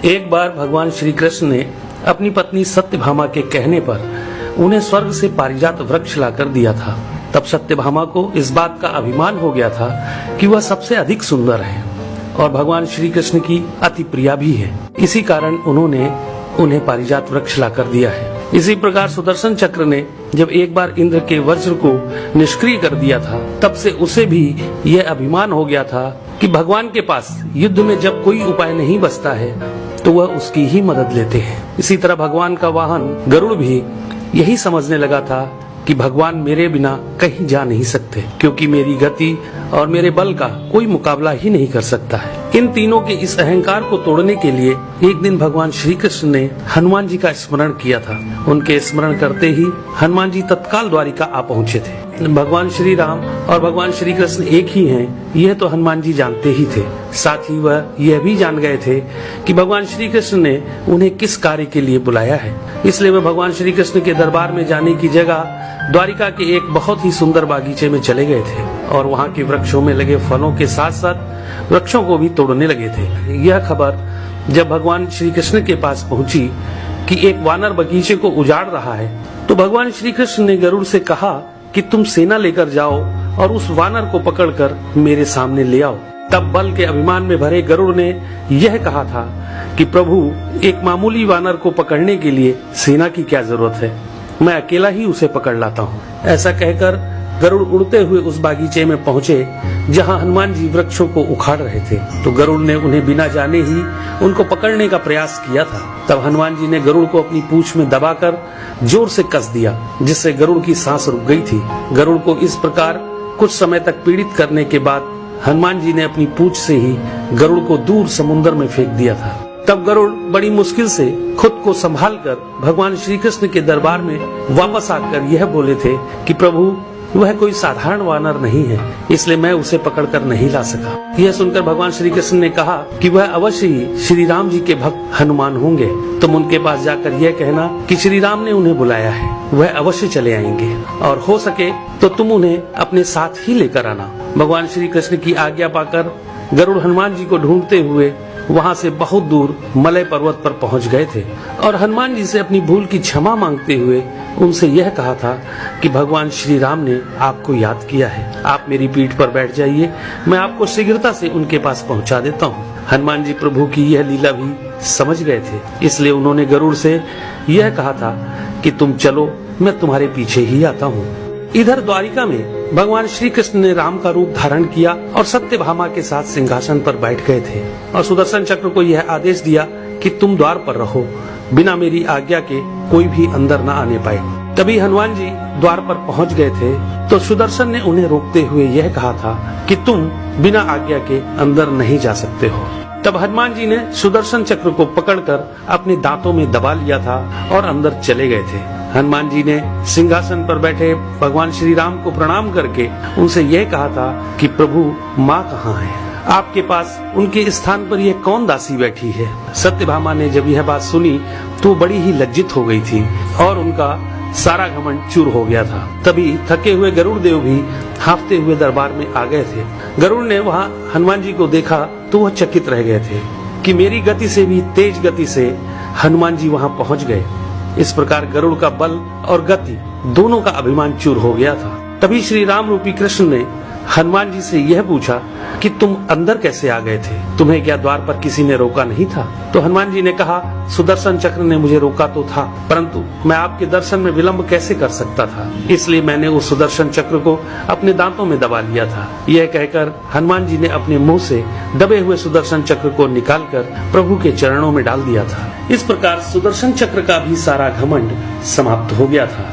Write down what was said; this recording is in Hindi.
एक बार भगवान श्री कृष्ण ने अपनी पत्नी सत्यभामा के कहने पर उन्हें स्वर्ग से पारिजात वृक्ष लाकर दिया था। तब सत्यभामा को इस बात का अभिमान हो गया था कि वह सबसे अधिक सुंदर है और भगवान श्री कृष्ण की अति प्रिया भी है। इसी कारण उन्होंने उन्हें पारिजात वृक्ष लाकर दिया है। इसी प्रकार सुदर्शन चक्र ने जब एक बार इंद्र के वज्र को निष्क्रिय कर दिया था, तब से उसे भी यह अभिमान हो गया था कि भगवान के पास युद्ध में जब कोई उपाय नहीं बचता है तो वह उसकी ही मदद लेते हैं। इसी तरह भगवान का वाहन गरुड़ भी यही समझने लगा था कि भगवान मेरे बिना कहीं जा नहीं सकते, क्योंकि मेरी गति और मेरे बल का कोई मुकाबला ही नहीं कर सकता है। इन तीनों के इस अहंकार को तोड़ने के लिए एक दिन भगवान श्री कृष्ण ने हनुमान जी का स्मरण किया था। उनके स्मरण करते ही हनुमान जी तत्काल द्वारिका आ पहुँचे थे। भगवान श्री राम और भगवान श्री कृष्ण एक ही हैं, यह तो हनुमान जी जानते ही थे। साथ ही वह यह भी जान गए थे कि भगवान श्री कृष्ण ने उन्हें किस कार्य के लिए बुलाया है। इसलिए वह भगवान श्री कृष्ण के दरबार में जाने की जगह द्वारिका के एक बहुत ही सुंदर बागीचे में चले गए थे और वहाँ के वृक्षों में लगे फलों के साथ साथ वृक्षों को भी तोड़ने लगे थे। यह खबर जब भगवान श्री कृष्ण के पास पहुंची कि एक वानर बगीचे को उजाड़ रहा है, तो भगवान श्री कृष्ण ने गरुड़ से कहा कि तुम सेना लेकर जाओ और उस वानर को पकड़कर मेरे सामने ले आओ। तब बल के अभिमान में भरे गरुड़ ने यह कहा था कि प्रभु, एक मामूली वानर को पकड़ने के लिए सेना की क्या जरूरत है, मैं अकेला ही उसे पकड़ लाता हूँ। ऐसा कहकर गरुड़ उड़ते हुए उस बागीचे में पहुँचे जहाँ हनुमान जी वृक्षों को उखाड़ रहे थे। तो गरुड़ ने उन्हें बिना जाने ही उनको पकड़ने का प्रयास किया था। तब हनुमान जी ने गरुड़ को अपनी पूंछ में दबाकर जोर से कस दिया, जिससे गरुड़ की सांस रुक गई थी। गरुड़ को इस प्रकार कुछ समय तक पीड़ित करने के बाद हनुमान जी ने अपनी पूंछ से ही गरुड़ को दूर समुद्र में फेंक दिया था। तब गरुड़ बड़ी मुश्किल से खुद को संभालकर भगवान श्री कृष्ण के दरबार में वापस आकर यह बोले थे कि प्रभु, वह कोई साधारण वानर नहीं है, इसलिए मैं उसे पकड़कर नहीं ला सका। यह सुनकर भगवान श्री कृष्ण ने कहा कि वह अवश्य ही श्री राम जी के भक्त हनुमान होंगे। तुम उनके पास जाकर यह कहना कि श्री राम ने उन्हें बुलाया है, वह अवश्य चले आएंगे और हो सके तो तुम उन्हें अपने साथ ही लेकर आना। भगवान श्री कृष्ण की आज्ञा पाकर गरुड़ हनुमान जी को ढूंढते हुए वहाँ से बहुत दूर मलय पर्वत पर पहुँच गए थे और हनुमान जी से अपनी भूल की क्षमा मांगते हुए उनसे यह कहा था कि भगवान श्री राम ने आपको याद किया है, आप मेरी पीठ पर बैठ जाइए, मैं आपको शीघ्रता से उनके पास पहुंचा देता हूं। हनुमान जी प्रभु की यह लीला भी समझ गए थे, इसलिए उन्होंने गरुड़ से यह कहा था कि तुम चलो, मैं तुम्हारे पीछे ही आता हूँ। इधर द्वारिका में भगवान श्री कृष्ण ने राम का रूप धारण किया और सत्यभामा के साथ सिंहासन पर बैठ गए थे और सुदर्शन चक्र को यह आदेश दिया कि तुम द्वार पर रहो, बिना मेरी आज्ञा के कोई भी अंदर न आने पाए। तभी हनुमान जी द्वार पर पहुंच गए थे तो सुदर्शन ने उन्हें रोकते हुए यह कहा था कि तुम बिना आज्ञा के अंदर नहीं जा सकते हो। तब हनुमान जी ने सुदर्शन चक्र को पकड़कर अपने दांतों में दबा लिया था और अंदर चले गए थे। हनुमान जी ने सिंहासन पर बैठे भगवान श्री राम को प्रणाम करके उनसे यह कहा था कि प्रभु, माँ कहाँ है? आपके पास उनके स्थान पर यह कौन दासी बैठी है? सत्यभामा ने जब यह बात सुनी तो बड़ी ही लज्जित हो गई थी और उनका सारा घमंड चूर हो गया था। तभी थके हुए गरुड़ देव भी हांफते हुए दरबार में आ गए थे। गरुड़ ने वहाँ हनुमान जी को देखा तो वह चकित रह गए थे कि मेरी गति से भी तेज गति से हनुमान जी वहाँ पहुँच गए। इस प्रकार गरुड़ का बल और गति दोनों का अभिमान चूर हो गया था। तभी श्री राम रूपी कृष्ण ने हनुमान जी से यह पूछा कि तुम अंदर कैसे आ गए थे? तुम्हें क्या द्वार पर किसी ने रोका नहीं था? तो हनुमान जी ने कहा, सुदर्शन चक्र ने मुझे रोका तो था, परंतु मैं आपके दर्शन में विलंब कैसे कर सकता था, इसलिए मैंने उस सुदर्शन चक्र को अपने दांतों में दबा लिया था। यह कहकर हनुमान जी ने अपने मुंह से दबे हुए सुदर्शन चक्र को निकालकर प्रभु के चरणों में डाल दिया था। इस प्रकार सुदर्शन चक्र का भी सारा घमंड समाप्त हो गया था।